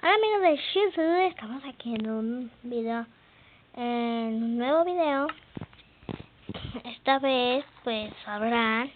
Hola amigos de Shizu, estamos aquí en un nuevo video. Esta vez pues sabrán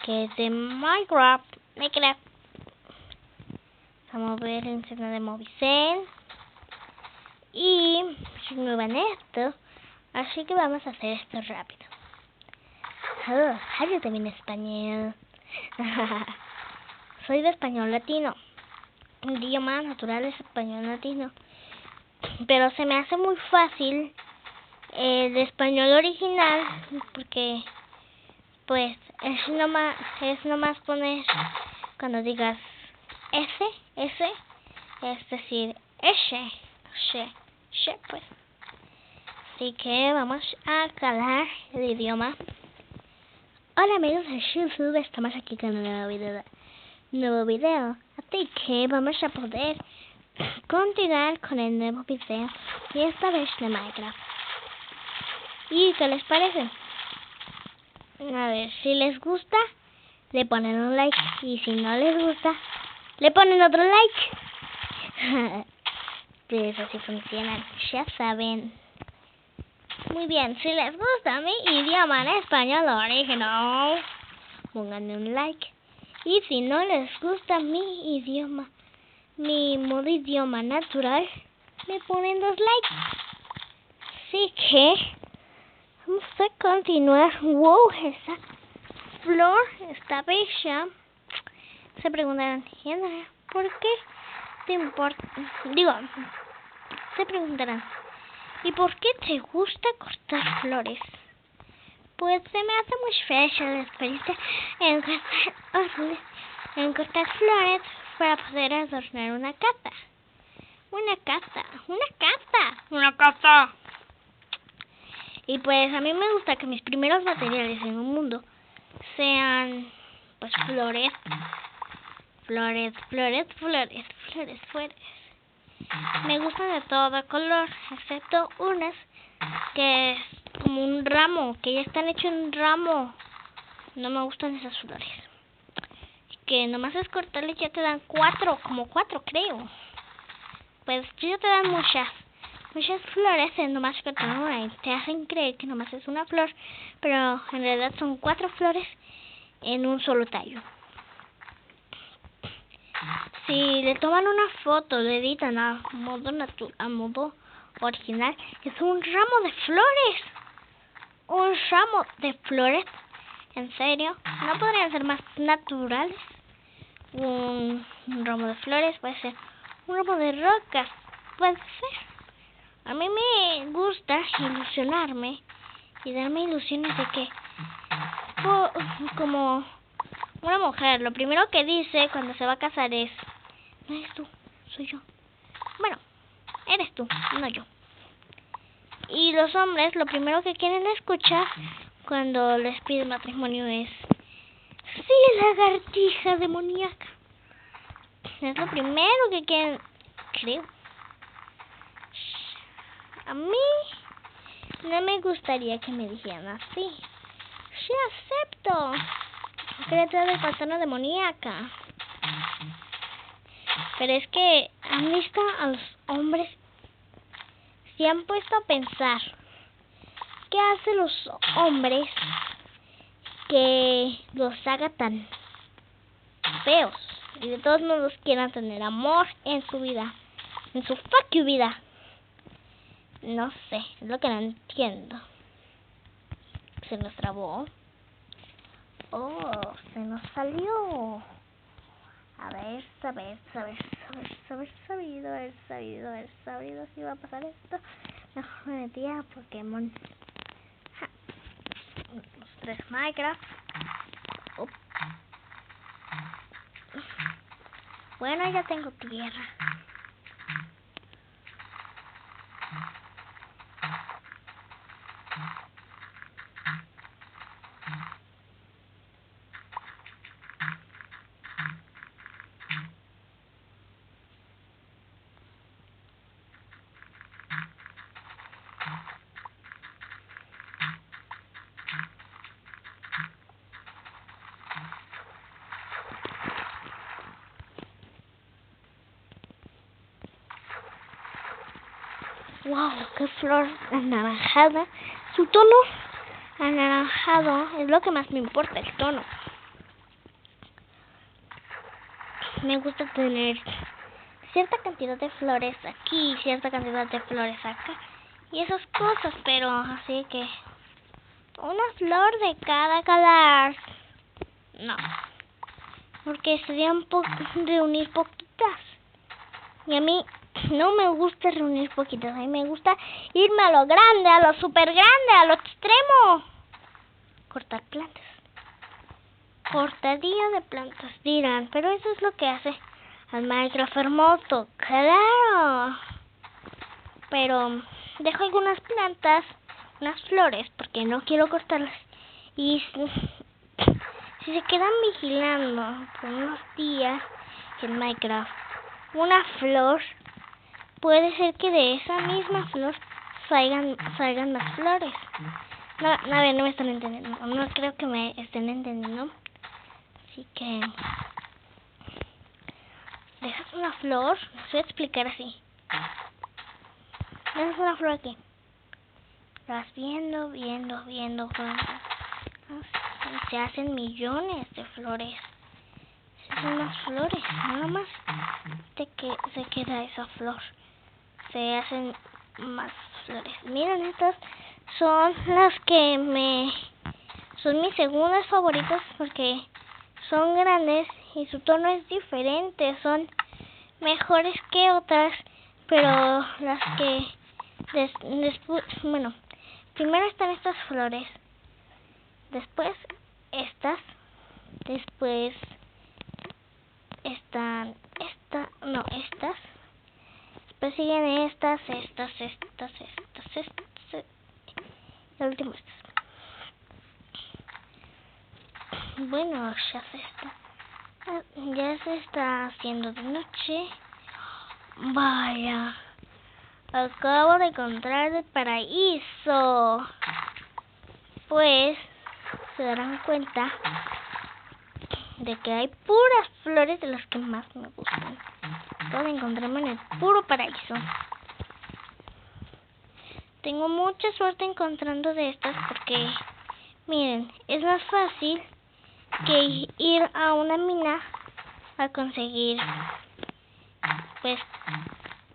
que es de Minecraft. Vamos a ver el internet de Movicen y soy nueva en esto, así que vamos a hacer esto rápido. Yo también español. Soy de español latino. Un idioma natural es español latino, pero se me hace muy fácil el español original porque pues es nomás poner cuando digas S, es decir pues. Así que vamos a calar el idioma. Hola amigos de YouTube, estamos aquí con un nuevo video, así que vamos a poder continuar con el nuevo video y esta vez de Minecraft. ¿Y qué les parece? A ver, si les gusta le ponen un like y si no les gusta le ponen otro like. Pues así funcionan, ya saben. Muy bien, si les gusta mi idioma en español original, pónganme un like. Y si no les gusta mi idioma, mi modo idioma natural, me ponen 2 likes. Así que vamos a continuar. Wow, esa flor está bella. Se preguntarán, ¿por qué te importa? Se preguntarán, ¿y por qué te gusta cortar flores? Pues se me hace muy special la experiencia en cortar flores para poder adornar una casa. Una casa. Y pues a mí me gusta que mis primeros materiales en un mundo sean pues flores. Me gustan de todo color, excepto unas que es como un ramo, que ya están hechos en un ramo. No me gustan esas flores. Que nomás es cortarle ya te dan 4 creo. Pues ya te dan muchas flores en nomás cortar una y te hacen creer que nomás es una flor, pero en realidad son 4 flores en un solo tallo. Si le toman una foto, le editan a modo original, es un ramo de flores. Un ramo de flores. ¿En serio? ¿No podrían ser más naturales? Un ramo de flores puede ser un ramo de rocas. Puede ser. A mí me gusta ilusionarme y darme ilusiones de que como una mujer, lo primero que dice cuando se va a casar es: no eres tú, soy yo. Bueno, eres tú, no yo. Y los hombres lo primero que quieren escuchar cuando les piden matrimonio es: sí, lagartija demoníaca. Es lo primero que quieren, creo. A mí no me gustaría que me dijeran así. Sí, acepto. Criatura del pantano demoníaca. Pero es que han visto a los hombres, se han puesto a pensar qué hacen los hombres que los haga tan feos y de todos modos quieran tener amor en su vida, en su fuck you vida. No sé, es lo que no entiendo. Se nos trabó. Oh, se nos salió. Haber sabido si iba a pasar esto. Mejor me metía a Pokémon. Los 3 Minecraft. Bueno, ya tengo tierra. Wow, qué flor anaranjada. Su tono anaranjado es lo que más me importa, el tono. Me gusta tener cierta cantidad de flores aquí, cierta cantidad de flores acá y esas cosas, pero así que una flor de cada color no, porque sería reunir poquitas y a mí no me gusta reunir poquitas, a mí me gusta irme a lo grande, a lo super grande, a lo extremo. Cortar plantas, cortadillo de plantas dirán, pero eso es lo que hace al Minecraft hermoso, claro. Pero dejo algunas plantas, unas flores, porque no quiero cortarlas. Y si se quedan vigilando por unos días en Minecraft una flor, puede ser que de esa misma flor salgan más flores. No, a ver, no me están entendiendo. No creo que me estén entendiendo. Así que dejas una flor, les voy a explicar así. Dejas una flor aquí. La vas viendo. Se hacen millones de flores. Se hacen más flores, nada más se queda esa flor. Se hacen más flores. Miren, estas son las que son mis segundas favoritas porque son grandes y su tono es diferente. Son mejores que otras, pero las que después, bueno, primero están estas flores, después estas, después están estas, después siguen estas, y al último estas. Bueno, ya se está haciendo de noche. Vaya, acabo de encontrar el paraíso. Pues se darán cuenta de que hay puras flores de las que más me gustan. Acabo de encontrarme en el puro paraíso. Tengo mucha suerte encontrando de estas porque, miren, es más fácil que ir a una mina a conseguir, pues,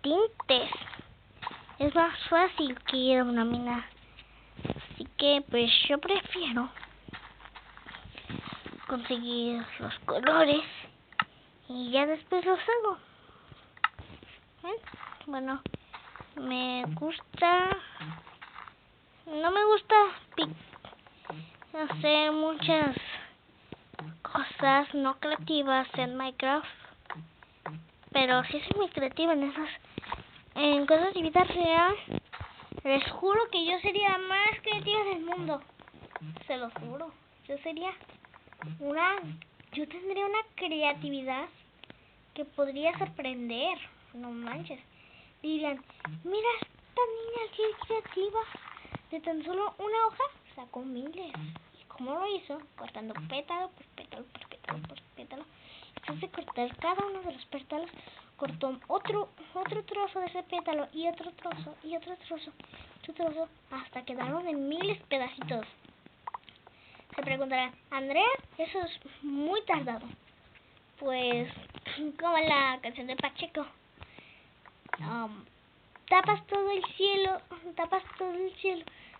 tintes. Es más fácil que ir a una mina. Así que, pues, yo prefiero conseguir los colores y ya después los hago. Bueno, me gusta, no me gusta hacer muchas cosas no creativas en Minecraft, pero sí soy muy creativa en cosas de vida real. Les juro que yo sería la más creativa del mundo, se lo juro. Yo tendría una creatividad que podría sorprender. No manches. Dirían, mira esta niña qué creativa. De tan solo una hoja sacó miles. ¿Y cómo lo hizo? Cortando pétalo por pétalo por pétalo por pétalo. Después de cortar cada uno de los pétalos, cortó otro trozo de ese pétalo y otro trozo y otro trozo, hasta quedaron en miles pedacitos. Se preguntarán, Andrea, eso es muy tardado. Pues, como la canción de Pacheco. Tapas todo el cielo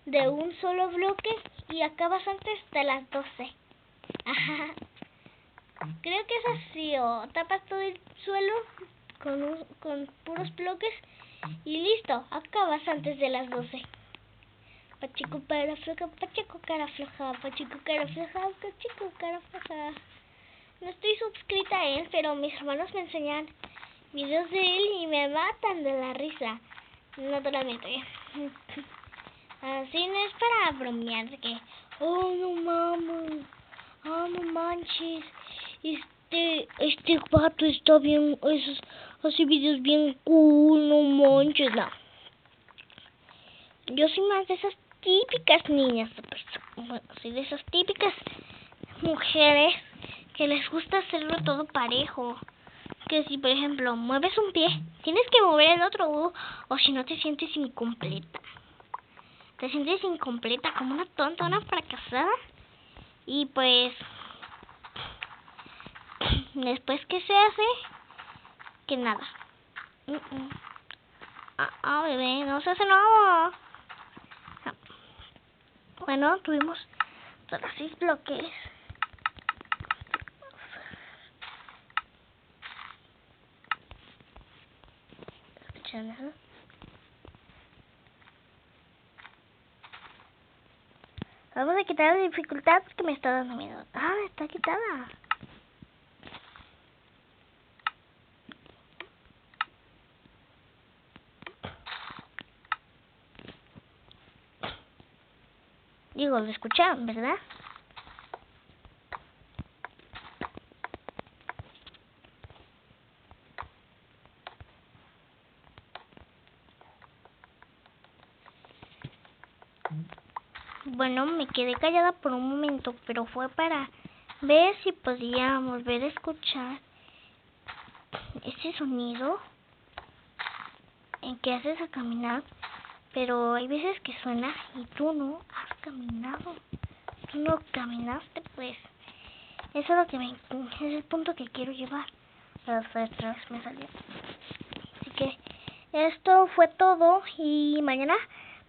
de un solo bloque y acabas antes de las 12. Ajá. Creo que es así, o tapas todo el suelo con puros bloques y listo, acabas antes de las 12. Pacheco cara floja, Pacheco cara floja, Pacheco cara floja, Pacheco cara floja. No estoy suscrita a él, pero mis hermanos me enseñan videos de él y me matan de la risa. Naturalmente. Así no es para bromear de que, oh no mames, oh no manches, este pato está bien, hace videos bien cool, no manches, no. Yo soy más de esas típicas niñas, bueno, soy de esas típicas mujeres que les gusta hacerlo todo parejo, que si por ejemplo mueves un pie, tienes que mover el otro, o si no te sientes incompleta. Te sientes incompleta, como una tonta, una fracasada. Y pues después, ¿qué se hace? Que nada. Bebé, no se hace nada. Bueno, tuvimos todos 6 bloques. ¿Escuchan eso? Vamos a quitar la dificultad que me está dando miedo. Está quitada. Digo, lo escucharon, ¿verdad? Bueno, me quedé callada por un momento, pero fue para ver si podía volver a escuchar ese sonido en que haces a caminar. Pero hay veces que suena y tú no has caminado. Tú no caminaste, pues. Eso es lo que es el punto que quiero llevar. Pero otra vez me salió. Así que esto fue todo y mañana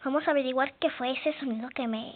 vamos a averiguar qué fue ese sonido que me